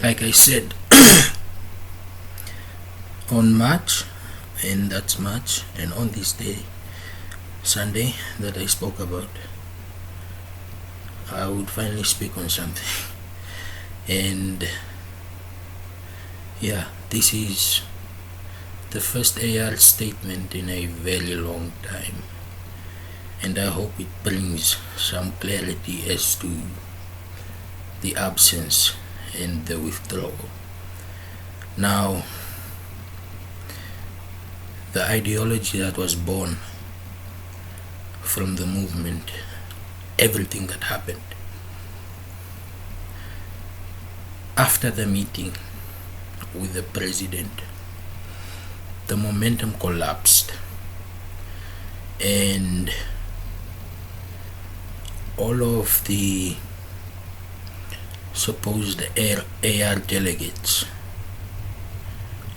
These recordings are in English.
Like I said, on March, and that's March, and on this day, Sunday, that I spoke about, I would finally speak on something. And yeah, this is the first AR statement in a very long time, and I hope it brings some clarity as to the absence and the withdrawal. Now, the ideology that was born from the movement, everything that happened after the meeting with the president, the momentum collapsed, and all of the supposed AR delegates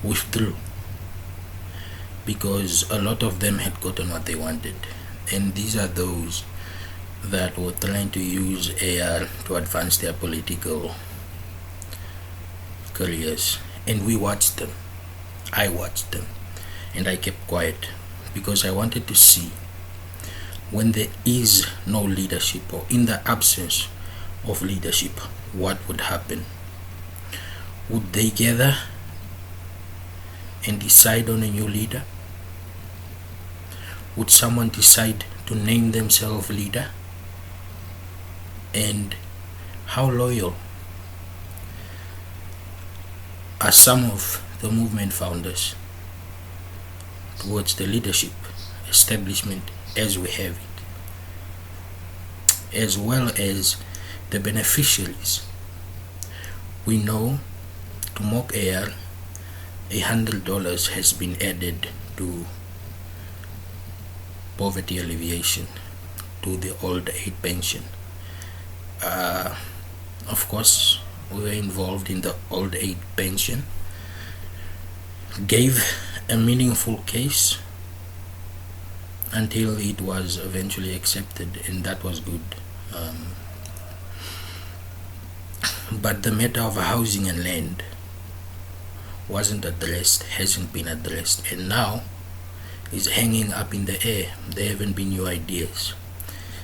withdrew because a lot of them had gotten what they wanted, and these are those that were trying to use AR to advance their political careers. And we watched them. I watched them, and I kept quiet because I wanted to see, when there is no leadership, or in the absence of leadership, what would happen. Would they gather and decide on a new leader? Would someone decide to name themselves leader? And how loyal are some of the movement founders towards the leadership establishment as we have it, as well as the beneficiaries? We know to mock AR, $100 has been added to poverty alleviation, to the old age pension. Of course, we were involved in the old age pension, gave a meaningful case until it was eventually accepted, and that was good. But the matter of housing and land wasn't addressed, hasn't been addressed, and now is hanging up in the air. There haven't been new ideas.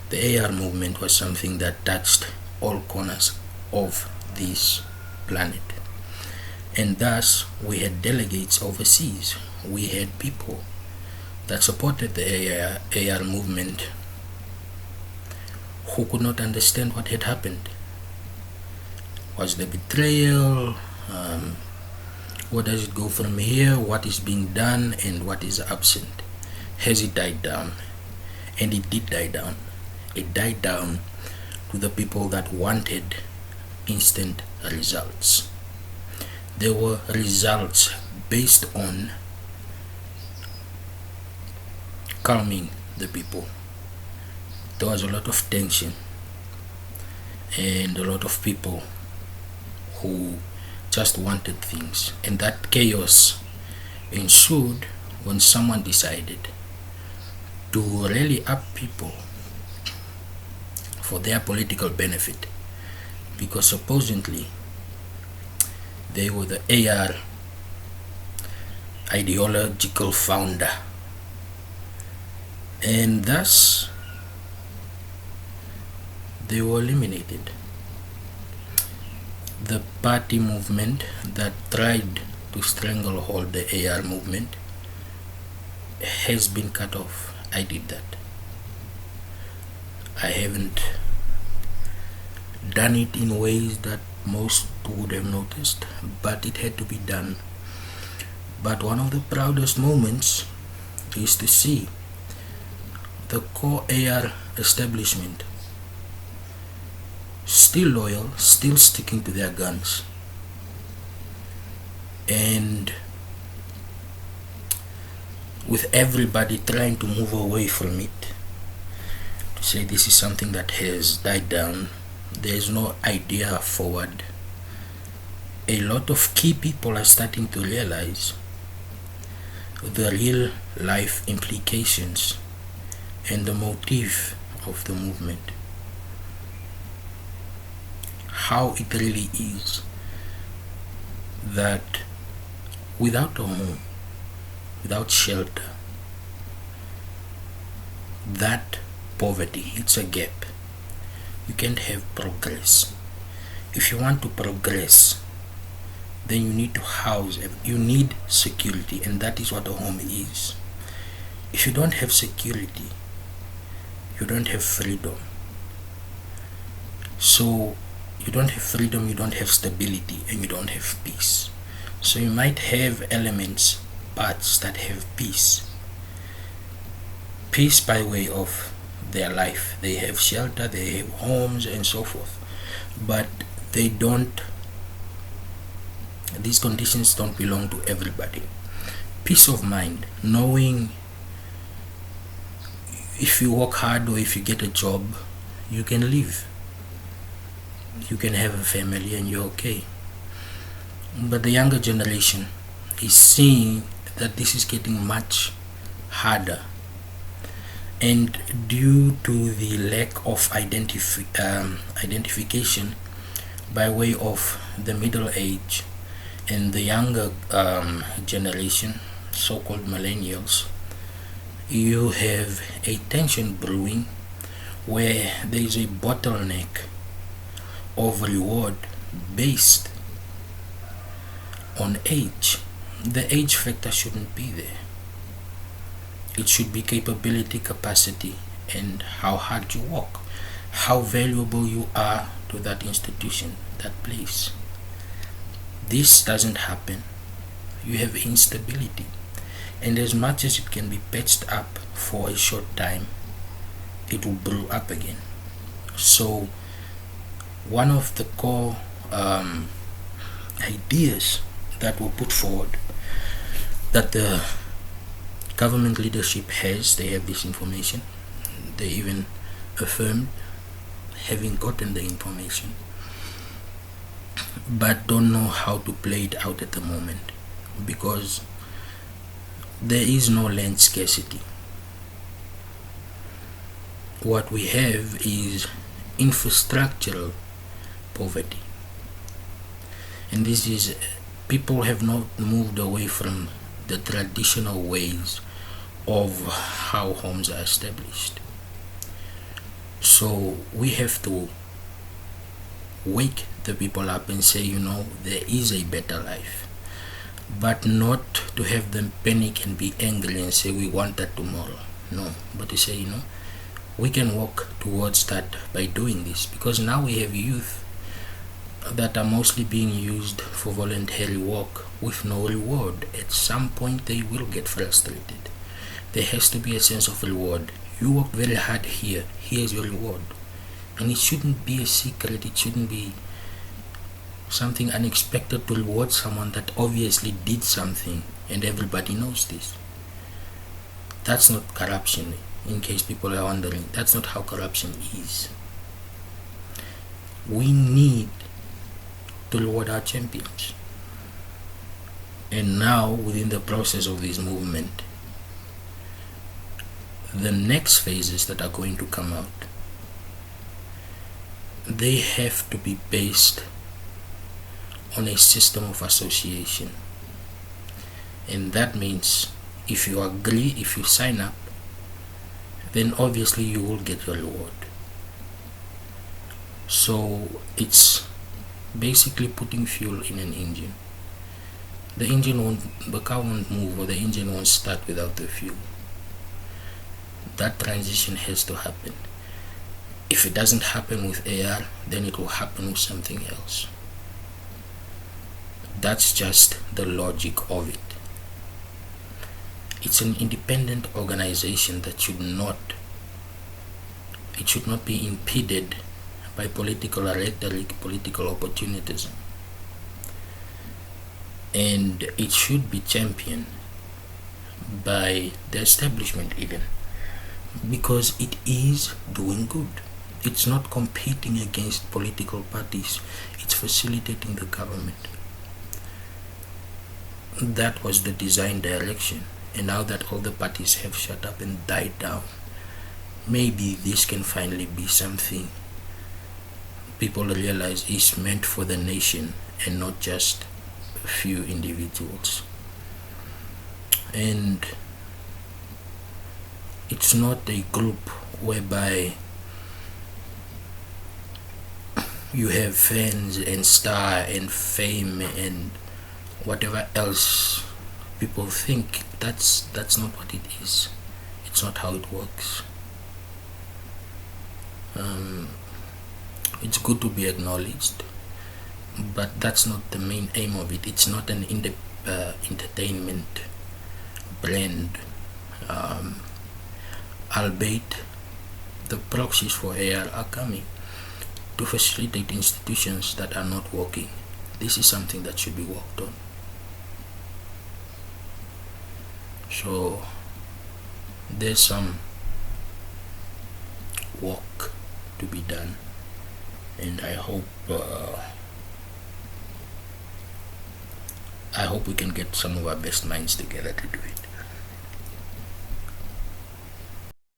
The AR movement was something that touched all corners of this planet, and thus we had delegates overseas. We had people that supported the AR movement who could not understand what had happened. Was the betrayal? Where does it go from here? What is being done and what is absent? Has it died down? And it did die down. It died down to the people that wanted instant results. There were results based on calming the people. There was a lot of tension and a lot of people who just wanted things, and that chaos ensued when someone decided to rally up people for their political benefit, because supposedly they were the AR ideological founder, and thus they were eliminated. The party movement that tried to stranglehold the AR movement has been cut off. I did that. I haven't done it in ways that most would have noticed, but it had to be done. But one of the proudest moments is to see the core AR establishment still loyal, still sticking to their guns, and with everybody trying to move away from it, to say this is something that has died down. There's no idea forward. A lot of key people are starting to realize the real life implications and the motive of the movement, how it really is that without a home, without shelter, that poverty, it's a gap. You can't have progress. If you want to progress, then you need to house, you need security, and that is what a home is. If you don't have security, you don't have freedom. So you don't have freedom, you don't have stability, and you don't have peace. So you might have elements, parts that have peace. Peace by way of their life. They have shelter, they have homes, and so forth. But they don't, these conditions don't belong to everybody. Peace of mind, knowing if you work hard or if you get a job, you can live. You can have a family and you're okay. But the younger generation is seeing that this is getting much harder. And due to the lack of identification by way of the middle age and the younger generation, so-called millennials, you have a tension brewing where there is a bottleneck of reward based on age. The age factor shouldn't be there. It should be capability, capacity, and how hard you work, how valuable you are to that institution, that place. This doesn't happen. You have instability, and as much as it can be patched up for a short time, it will brew up again. So one of the core ideas that were put forward, that the government leadership has, they have this information, they even affirmed having gotten the information, but don't know how to play it out at the moment, because there is no land scarcity. What we have is infrastructural poverty, and this is, people have not moved away from the traditional ways of how homes are established. So we have to wake the people up and say, there is a better life, but not to have them panic and be angry and say we want that tomorrow. No, but to say, we can walk towards that by doing this, because now we have youth that are mostly being used for voluntary work with no reward. At some point they will get frustrated. There has to be a sense of reward. You work very hard here, here's your reward. And it shouldn't be a secret, it shouldn't be something unexpected to reward someone that obviously did something and everybody knows this. That's not corruption, in case people are wondering. That's not how corruption is. We need to reward our champions. And now, within the process of this movement, the next phases that are going to come out, they have to be based on a system of association. And that means if you agree, if you sign up, then obviously you will get your reward. So it's basically putting fuel in an engine. The car won't move, or the engine won't start without the fuel. That transition has to happen. If it doesn't happen with AR, then it will happen with something else. That's just the logic of it. It's an independent organization that should not be impeded by political rhetoric, political opportunism. And it should be championed by the establishment even, because it is doing good. It's not competing against political parties, it's facilitating the government. That was the design direction. And now that all the parties have shut up and died down, maybe this can finally be something people realize is meant for the nation and not just few individuals, and it's not a group whereby you have fans and star and fame and whatever else people think. That's not what it is. It's not how it works. It's good to be acknowledged, but that's not the main aim of it. It's not an entertainment brand. Albeit the proxies for AR are coming to facilitate institutions that are not working. This is something that should be worked on. So there's some work to be done, and I hope we can get some of our best minds together to do it.